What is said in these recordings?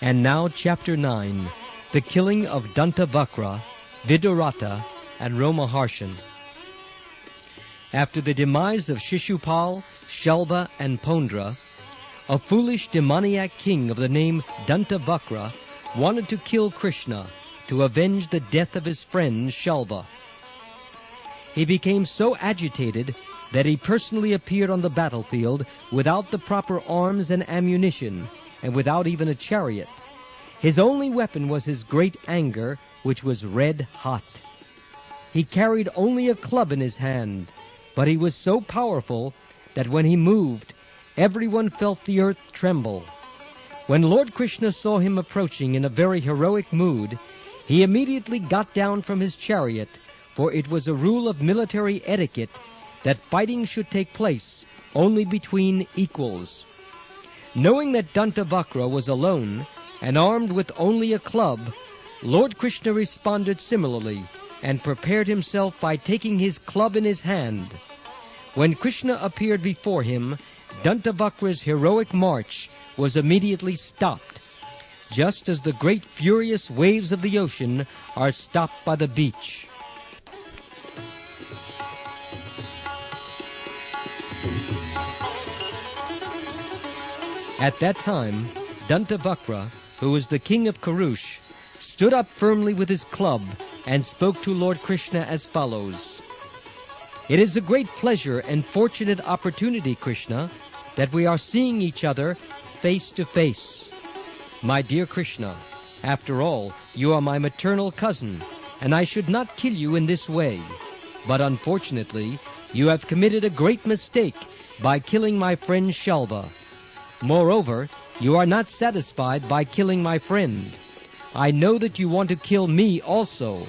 And now Chapter 9, the killing of Dantavakra, Viduratha, and Romaharsana. After the demise of Shishupal, Shalva, and Pondra, a foolish demoniac king of the name Dantavakra wanted to kill Krsna to avenge the death of his friend Shalva. He became so agitated that he personally appeared on the battlefield without the proper arms and ammunition, and without even a chariot. His only weapon was his great anger, which was red hot. He carried only a club in his hand, but he was so powerful that when he moved, everyone felt the earth tremble. When Lord Krsna saw him approaching in a very heroic mood, he immediately got down from his chariot, for it was a rule of military etiquette that fighting should take place only between equals. Knowing that Dantavakra was alone and armed with only a club, Lord Krsna responded similarly and prepared himself by taking his club in his hand. When Krsna appeared before him, Dantavakra's heroic march was immediately stopped, just as the great furious waves of the ocean are stopped by the beach. At that time, Dantavakra, who was the king of Kurush, stood up firmly with his club and spoke to Lord Krsna as follows. "It is a great pleasure and fortunate opportunity, Krsna, that we are seeing each other face to face. My dear Krsna, after all, you are my maternal cousin, and I should not kill you in this way. But unfortunately, you have committed a great mistake by killing my friend Shalva. Moreover, you are not satisfied by killing my friend. I know that you want to kill me also.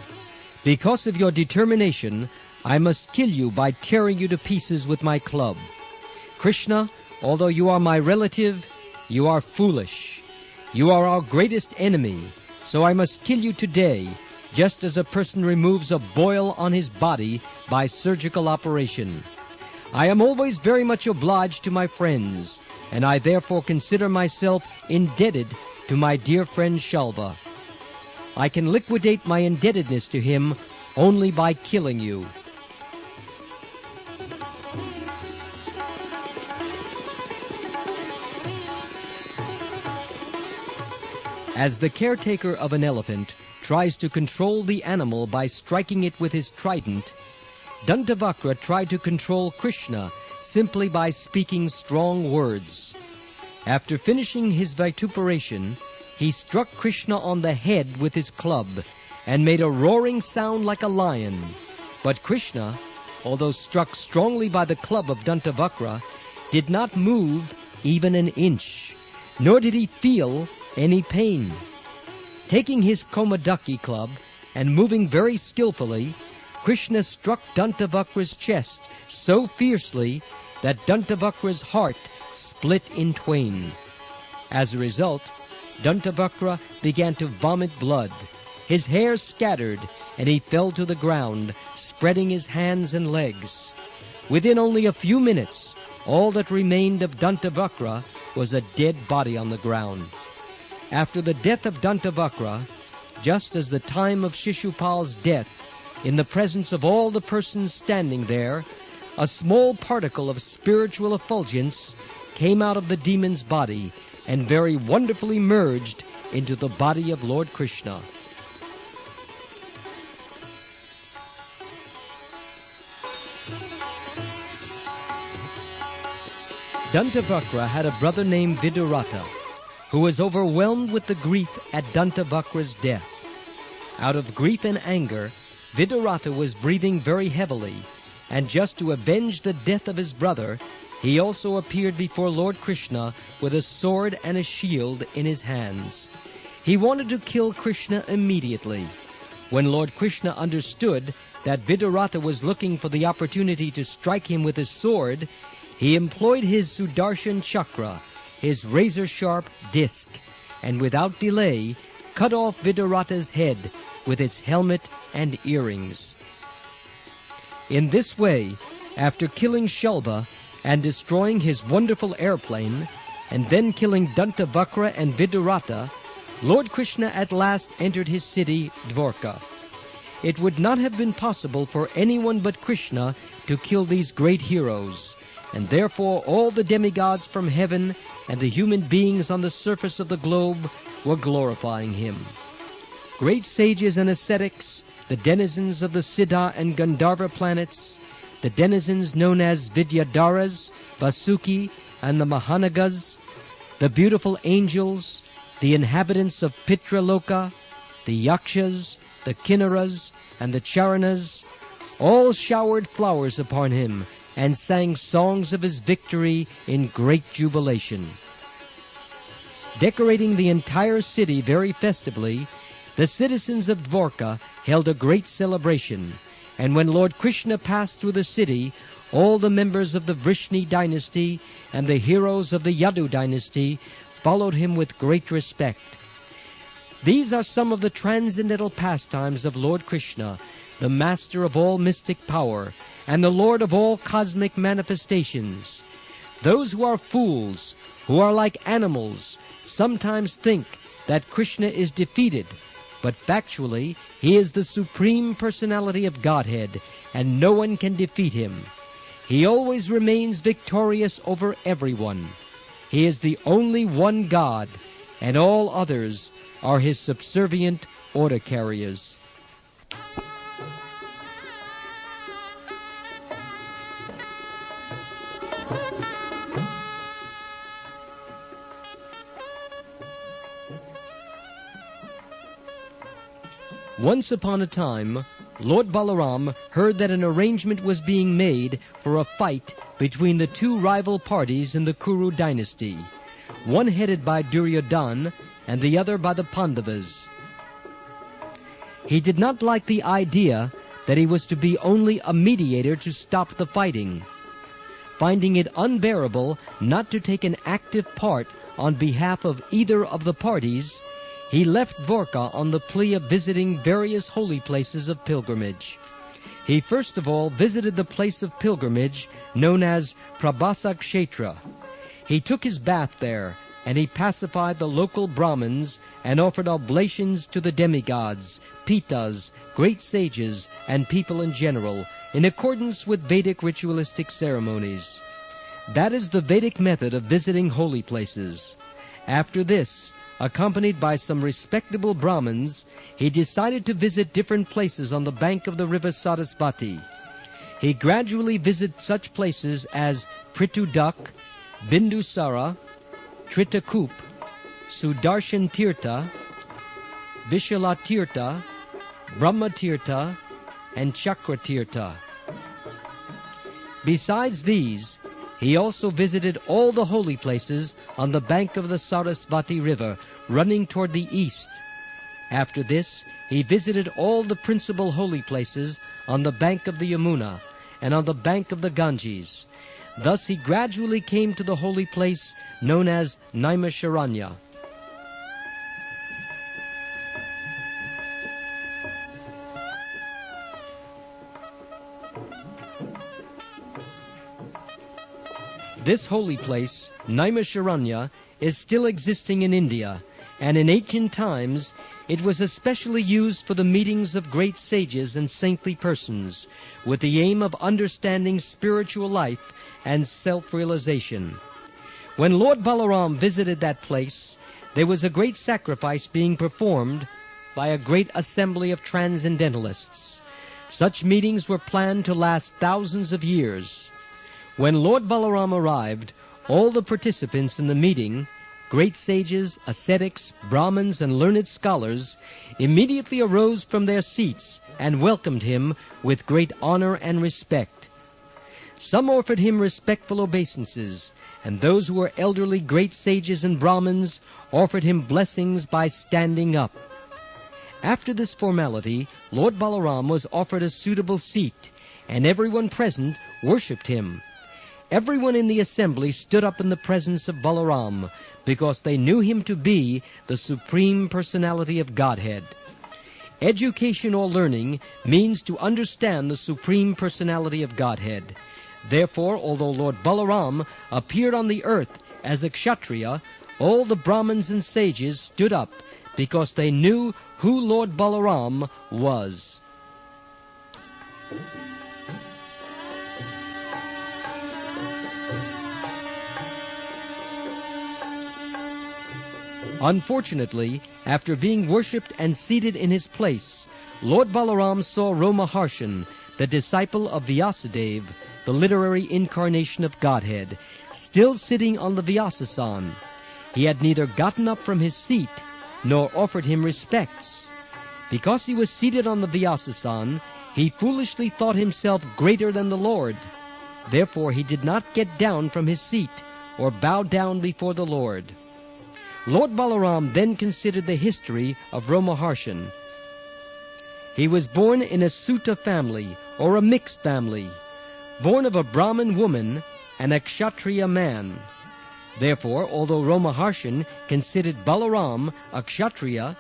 Because of your determination, I must kill you by tearing you to pieces with my club. Krsna, although you are my relative, you are foolish. You are our greatest enemy, so I must kill you today, just as a person removes a boil on his body by surgical operation. I am always very much obliged to my friends, and I therefore consider myself indebted to my dear friend Shalva. I can liquidate my indebtedness to him only by killing you." As the caretaker of an elephant tries to control the animal by striking it with his trident, Dantavakra tried to control Krsna simply by speaking strong words. After finishing his vituperation, he struck Krsna on the head with his club and made a roaring sound like a lion. But Krsna, although struck strongly by the club of Dantavakra, did not move even an inch, nor did he feel any pain. Taking his Komadaki club and moving very skillfully, Krsna struck Dantavakra's chest so fiercely that Dantavakra's heart split in twain. As a result, Dantavakra began to vomit blood. His hair scattered, and he fell to the ground, spreading his hands and legs. Within only a few minutes, all that remained of Dantavakra was a dead body on the ground. After the death of Dantavakra, just as the time of Shishupal's death, in the presence of all the persons standing there, a small particle of spiritual effulgence came out of the demon's body and very wonderfully merged into the body of Lord Krsna. Dantavakra had a brother named Viduratha, who was overwhelmed with the grief at Dantavakra's death. Out of grief and anger, Viduratha was breathing very heavily, and just to avenge the death of his brother, he also appeared before Lord Krsna with a sword and a shield in his hands. He wanted to kill Krsna immediately. When Lord Krsna understood that Viduratha was looking for the opportunity to strike him with his sword, he employed his Sudarshan Chakra, his razor-sharp disc, and without delay cut off Viduratha's head with its helmet and earrings. In this way, after killing Shalva and destroying his wonderful airplane, and then killing Dantavakra and Viduratha, Lord Krishna at last entered his city, Dwarka. It would not have been possible for anyone but Krishna to kill these great heroes, and therefore all the demigods from heaven and the human beings on the surface of the globe were glorifying him. Great sages and ascetics, the denizens of the Siddha and Gandharva planets, the denizens known as Vidyadharas, Vasuki, and the Mahanagas, the beautiful angels, the inhabitants of Pitraloka, the Yakshas, the Kinnaras, and the Charanas, all showered flowers upon him and sang songs of his victory in great jubilation. Decorating the entire city very festively, the citizens of Dwarka held a great celebration, and when Lord Krishna passed through the city, all the members of the Vrishni dynasty and the heroes of the Yadu dynasty followed him with great respect. These are some of the transcendental pastimes of Lord Krishna, the master of all mystic power and the lord of all cosmic manifestations. Those who are fools, who are like animals, sometimes think that Krishna is defeated, but factually he is the Supreme Personality of Godhead, and no one can defeat him. He always remains victorious over everyone. He is the only one God, and all others are his subservient order carriers. Once upon a time, Lord Balaram heard that an arrangement was being made for a fight between the two rival parties in the Kuru dynasty, one headed by Duryodhana and the other by the Pandavas. He did not like the idea that he was to be only a mediator to stop the fighting. Finding it unbearable not to take an active part on behalf of either of the parties, he left Dwarka on the plea of visiting various holy places of pilgrimage. He first of all visited the place of pilgrimage known as Prabhasa Kshetra. He took his bath there, and he pacified the local Brahmins and offered oblations to the demigods, Pitas, great sages, and people in general, in accordance with Vedic ritualistic ceremonies. That is the Vedic method of visiting holy places. After this, accompanied by some respectable Brahmins, he decided to visit different places on the bank of the river Sarasvati. He gradually visited such places as Pritudak, Bindusara, Tritakup, Sudarshan Tirtha, Vishala Tirtha, Brahma Tirtha, and Chakra Tirtha. Besides these, he also visited all the holy places on the bank of the Sarasvati river, running toward the east. After this, he visited all the principal holy places on the bank of the Yamuna and on the bank of the Ganges. Thus he gradually came to the holy place known as Naimisharanya. This holy place, Naimisharanya, is still existing in India, and in ancient times it was especially used for the meetings of great sages and saintly persons, with the aim of understanding spiritual life and self-realization. When Lord Balaram visited that place, there was a great sacrifice being performed by a great assembly of transcendentalists. Such meetings were planned to last thousands of years. When Lord Balaram arrived, all the participants in the meeting, great sages, ascetics, Brahmins, and learned scholars, immediately arose from their seats and welcomed him with great honor and respect. Some offered him respectful obeisances, and those who were elderly great sages and Brahmins offered him blessings by standing up. After this formality, Lord Balaram was offered a suitable seat, and everyone present worshipped him. Everyone in the assembly stood up in the presence of Balaram, because they knew him to be the Supreme Personality of Godhead. Education or learning means to understand the Supreme Personality of Godhead. Therefore, although Lord Balaram appeared on the earth as a Kshatriya, all the Brahmins and sages stood up because they knew who Lord Balaram was. Unfortunately, after being worshipped and seated in his place, Lord Balaram saw Romaharsana, the disciple of Vyasadeva, the literary incarnation of Godhead, still sitting on the Vyasasana. He had neither gotten up from his seat nor offered him respects. Because he was seated on the Vyasasana, he foolishly thought himself greater than the Lord. Therefore he did not get down from his seat or bow down before the Lord. Lord Balaram then considered the history of Romaharsana. He was born in a Sutta family, or a mixed family, born of a Brahmin woman and a Kshatriya man. Therefore, although Romaharsana considered Balaram a Kshatriya,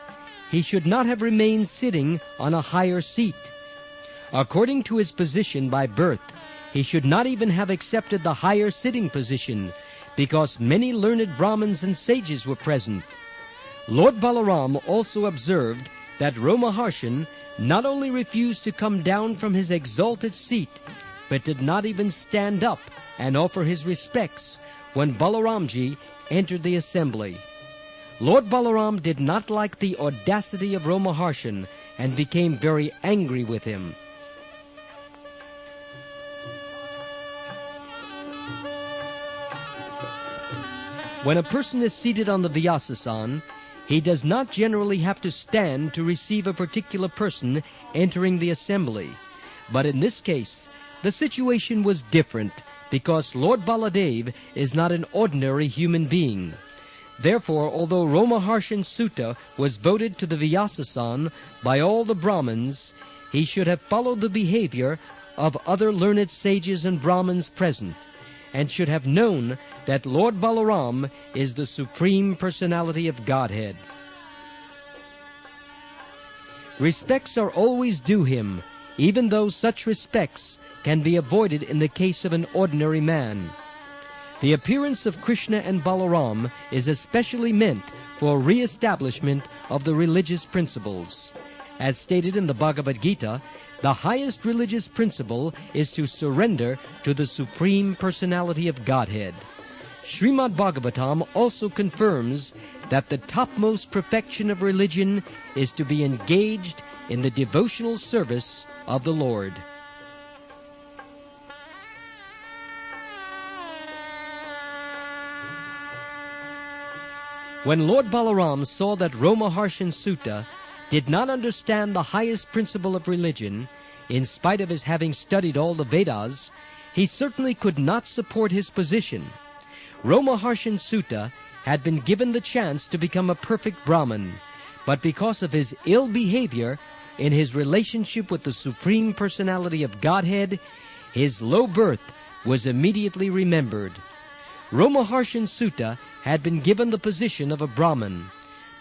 he should not have remained sitting on a higher seat. According to his position by birth, he should not even have accepted the higher sitting position, because many learned Brahmins and sages were present. Lord Balaram also observed that Romaharsana not only refused to come down from his exalted seat, but did not even stand up and offer his respects when Balaramji entered the assembly. Lord Balaram did not like the audacity of Romaharsana and became very angry with him. When a person is seated on the Vyasasana, he does not generally have to stand to receive a particular person entering the assembly. But in this case, the situation was different, because Lord Baladev is not an ordinary human being. Therefore, although Romaharsana Sutta was voted to the Vyasasana by all the Brahmins, he should have followed the behavior of other learned sages and Brahmins present, and should have known that Lord Balaram is the Supreme Personality of Godhead. Respects are always due him, even though such respects can be avoided in the case of an ordinary man. The appearance of Krishna and Balaram is especially meant for re-establishment of the religious principles. As stated in the Bhagavad Gita, the highest religious principle is to surrender to the Supreme Personality of Godhead. Srimad Bhagavatam also confirms that the topmost perfection of religion is to be engaged in the devotional service of the Lord. When Lord Balaram saw that Romaharsana Sutta did not understand the highest principle of religion, in spite of his having studied all the Vedas, he certainly could not support his position. Romaharsana Sutta had been given the chance to become a perfect Brahmin, but because of his ill behavior in his relationship with the Supreme Personality of Godhead, his low birth was immediately remembered. Romaharsana Sutta had been given the position of a Brahmin,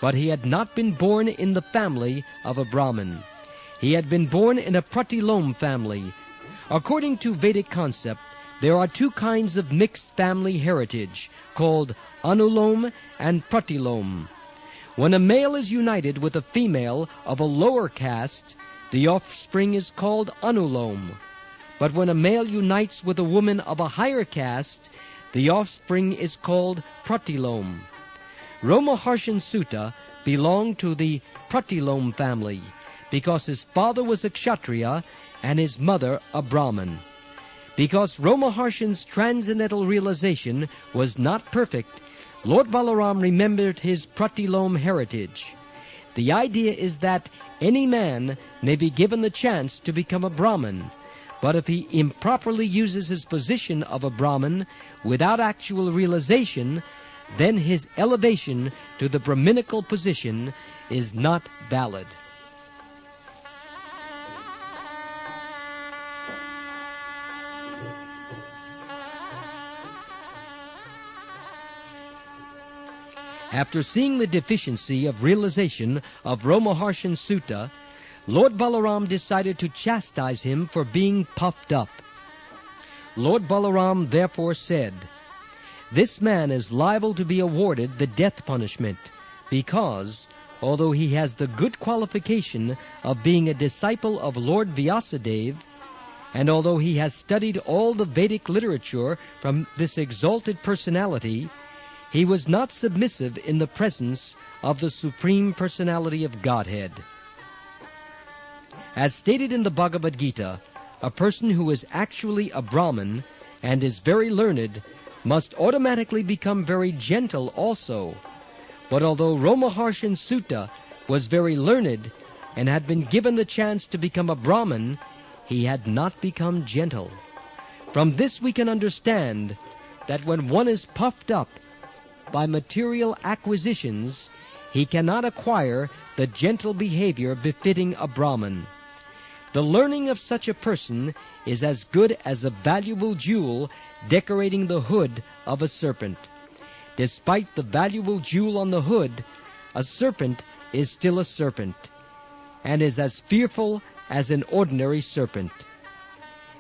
but he had not been born in the family of a Brahmin. He had been born in a Pratilom family. According to Vedic concept, there are two kinds of mixed family heritage, called Anulom and Pratilom. When a male is united with a female of a lower caste, the offspring is called Anulom. But when a male unites with a woman of a higher caste, the offspring is called Pratilom. Romaharsana Sutta belonged to the Pratilom family, because his father was a Kshatriya and his mother a Brahmin. Because Romaharsana's transcendental realization was not perfect, Lord Balaram remembered his Pratilom heritage. The idea is that any man may be given the chance to become a Brahmin, but if he improperly uses his position of a Brahmin without actual realization, then his elevation to the Brahminical position is not valid. After seeing the deficiency of realization of Romaharsana Sutta, Lord Balaram decided to chastise him for being puffed up. Lord Balaram therefore said, "This man is liable to be awarded the death punishment, because, although he has the good qualification of being a disciple of Lord Vyasadeva, and although he has studied all the Vedic literature from this exalted personality, he was not submissive in the presence of the Supreme Personality of Godhead. As stated in the Bhagavad Gita, a person who is actually a Brahmin and is very learned must automatically become very gentle also. But although Romaharshan Sutta was very learned and had been given the chance to become a Brahmin, he had not become gentle. From this we can understand that when one is puffed up by material acquisitions, he cannot acquire the gentle behavior befitting a Brahmin. The learning of such a person is as good as a valuable jewel decorating the hood of a serpent. Despite the valuable jewel on the hood, a serpent is still a serpent, and is as fearful as an ordinary serpent.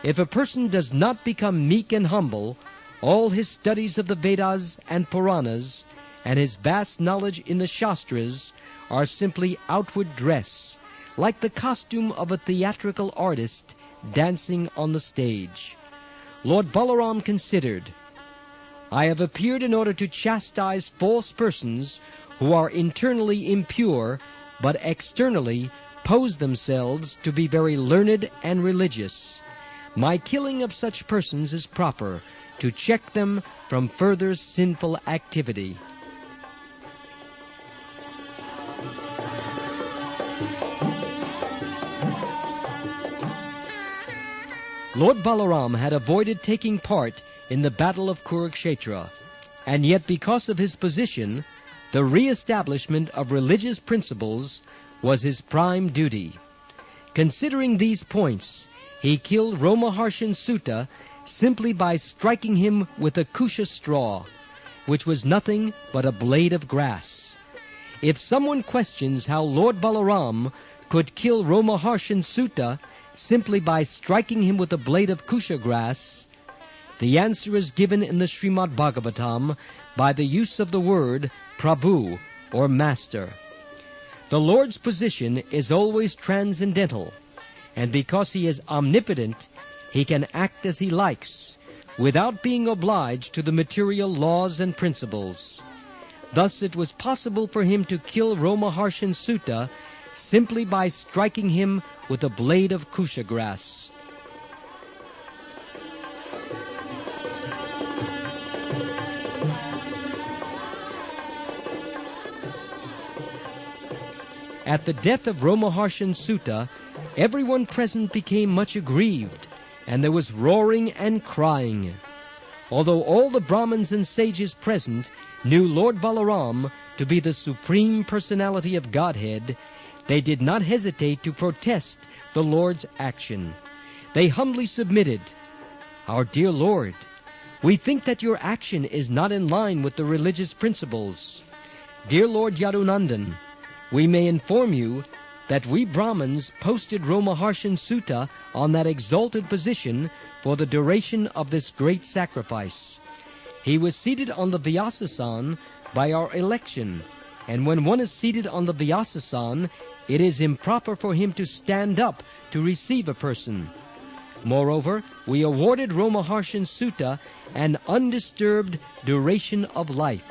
If a person does not become meek and humble, all his studies of the Vedas and Puranas, and his vast knowledge in the Shastras, are simply outward dress, like the costume of a theatrical artist dancing on the stage. Lord Balaram considered, "I have appeared in order to chastise false persons who are internally impure, but externally pose themselves to be very learned and religious. My killing of such persons is proper, to check them from further sinful activity." Lord Balaram had avoided taking part in the battle of Kurukshetra, and yet because of his position, the re-establishment of religious principles was his prime duty. Considering these points, he killed Romaharshan Sutta simply by striking him with a kusha straw, which was nothing but a blade of grass. If someone questions how Lord Balaram could kill Romaharshan Sutta simply by striking him with a blade of kusha grass, the answer is given in the Srimad Bhagavatam by the use of the word Prabhu, or Master. The Lord's position is always transcendental, and because he is omnipotent, he can act as he likes, without being obliged to the material laws and principles. Thus it was possible for him to kill Romaharshan Sutta simply by striking him with a blade of kusha grass. At the death of Romaharshan Sutta, everyone present became much aggrieved, and there was roaring and crying. Although all the Brahmins and sages present knew Lord Balaram to be the Supreme Personality of Godhead, they did not hesitate to protest the Lord's action. They humbly submitted, "Our dear Lord, we think that your action is not in line with the religious principles. Dear Lord Yadunandan, we may inform you that we Brahmins posted Romaharshan Sutta on that exalted position for the duration of this great sacrifice. He was seated on the Vyasasan by our election, and when one is seated on the Vyasasan, it is improper for him to stand up to receive a person. Moreover, we awarded Romaharshan Sutta an undisturbed duration of life.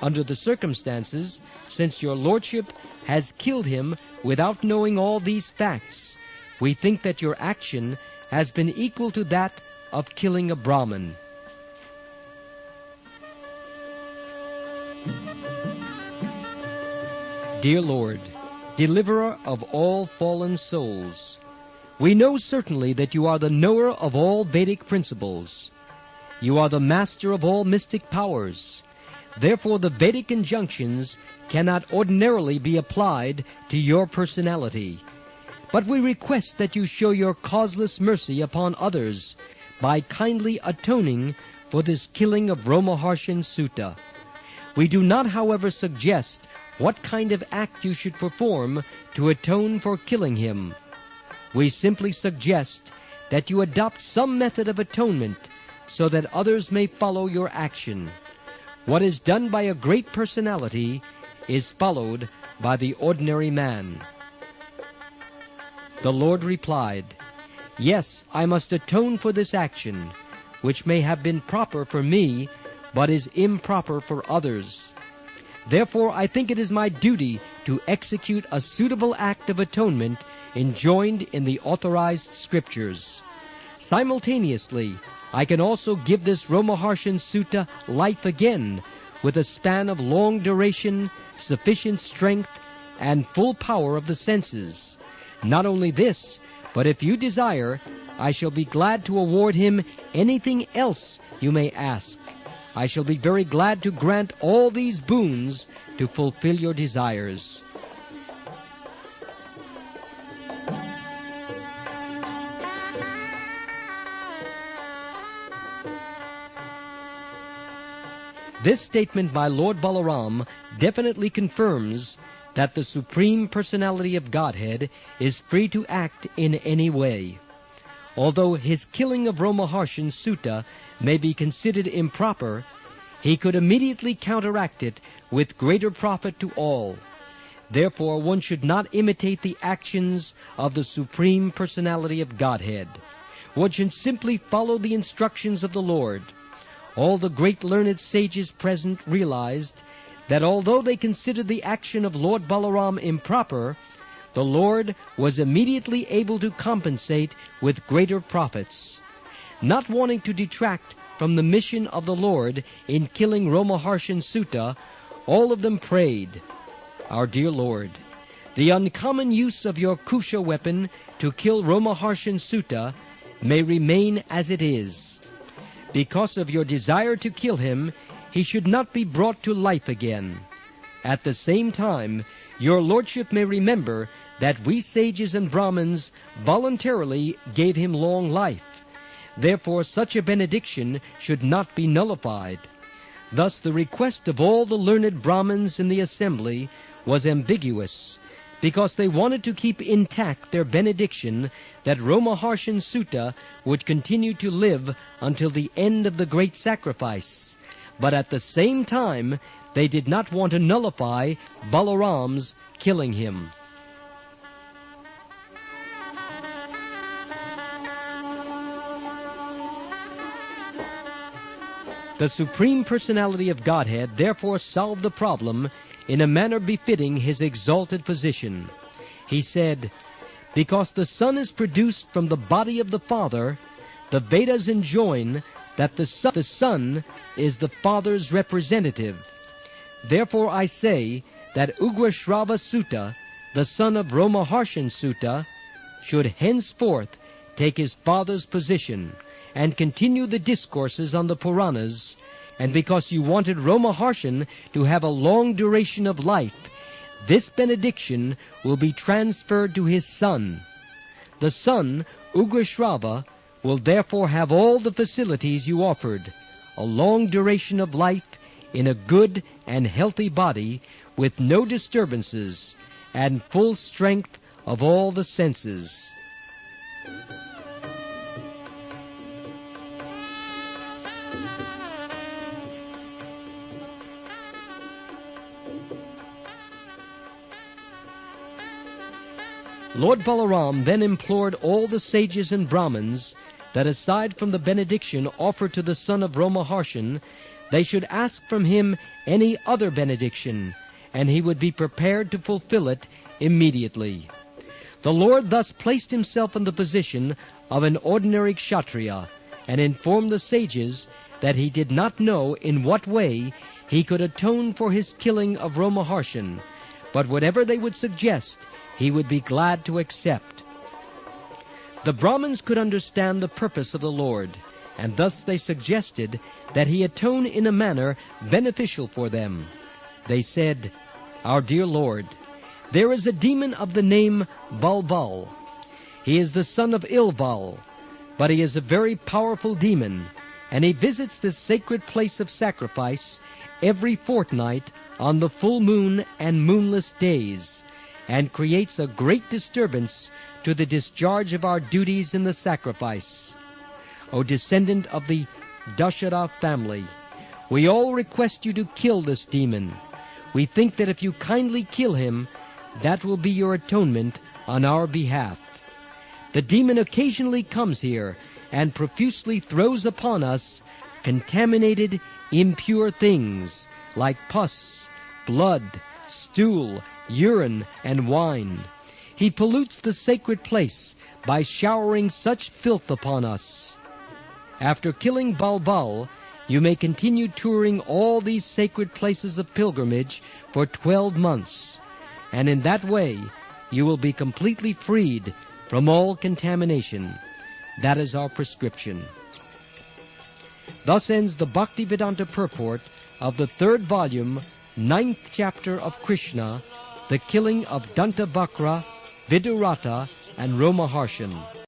Under the circumstances, since your lordship has killed him without knowing all these facts, we think that your action has been equal to that of killing a Brahmin." Dear Lord, deliverer of all fallen souls, we know certainly that you are the knower of all Vedic principles. You are the master of all mystic powers. Therefore the Vedic injunctions cannot ordinarily be applied to your personality. But we request that you show your causeless mercy upon others by kindly atoning for this killing of Romaharshan Sutta. We do not, however, suggest what kind of act you should perform to atone for killing him. We simply suggest that you adopt some method of atonement so that others may follow your action. What is done by a great personality is followed by the ordinary man." The Lord replied, "Yes, I must atone for this action, which may have been proper for me, but is improper for others. Therefore I think it is my duty to execute a suitable act of atonement enjoined in the authorized Scriptures. Simultaneously, I can also give this Romaharshan Sutta life again, with a span of long duration, sufficient strength, and full power of the senses. Not only this, but if you desire, I shall be glad to award him anything else you may ask. I shall be very glad to grant all these boons to fulfill your desires." This statement by Lord Balaram definitely confirms that the Supreme Personality of Godhead is free to act in any way. Although his killing of Romaharshan Sutta may be considered improper, he could immediately counteract it with greater profit to all. Therefore one should not imitate the actions of the Supreme Personality of Godhead. One should simply follow the instructions of the Lord. All the great learned sages present realized that although they considered the action of Lord Balaram improper, the Lord was immediately able to compensate with greater profits. Not wanting to detract from the mission of the Lord in killing Romaharshan Sutta, all of them prayed, "Our dear Lord, the uncommon use of your Kusha weapon to kill Romaharshan Sutta may remain as it is. Because of your desire to kill him, he should not be brought to life again. At the same time, your lordship may remember that we sages and Brahmins voluntarily gave him long life. Therefore such a benediction should not be nullified." Thus the request of all the learned Brahmins in the assembly was ambiguous, because they wanted to keep intact their benediction that Romaharshan Sutta would continue to live until the end of the great sacrifice. But at the same time, they did not want to nullify Balaram's killing him. The Supreme Personality of Godhead therefore solved the problem in a manner befitting his exalted position. He said, "Because the Son is produced from the body of the Father, the Vedas enjoin that the Son is the Father's representative. Therefore I say that Ugrashrava Sutta, the son of Romaharshan Sutta, should henceforth take his father's position and continue the discourses on the Puranas, and because you wanted Romaharshan to have a long duration of life, this benediction will be transferred to his son. The son, Ugrashrava, will therefore have all the facilities you offered, a long duration of life in a good and healthy body with no disturbances, and full strength of all the senses." Lord Balaram then implored all the sages and Brahmins that aside from the benediction offered to the son of Romaharshan, they should ask from him any other benediction, and he would be prepared to fulfill it immediately. The Lord thus placed himself in the position of an ordinary kshatriya, and informed the sages that he did not know in what way he could atone for his killing of Romaharshan, but whatever they would suggest, he would be glad to accept. The Brahmins could understand the purpose of the Lord, and thus they suggested that he atone in a manner beneficial for them. They said, "Our dear Lord, there is a demon of the name Balbal. He is the son of Ilval, but he is a very powerful demon, and he visits this sacred place of sacrifice every fortnight on the full moon and moonless days, and creates a great disturbance to the discharge of our duties in the sacrifice. O descendant of the Dashara family, we all request you to kill this demon. We think that if you kindly kill him, that will be your atonement on our behalf. The demon occasionally comes here and profusely throws upon us contaminated, impure things like pus, blood, stool, urine, and wine. He pollutes the sacred place by showering such filth upon us. After killing Balbal, you may continue touring all these sacred places of pilgrimage for 12 months, and in that way you will be completely freed from all contamination. That is our prescription. Thus ends the Bhaktivedanta purport of the 3rd volume, 9th chapter of Krsna, the killing of Dantavakra, Viduratha, and Romaharsana.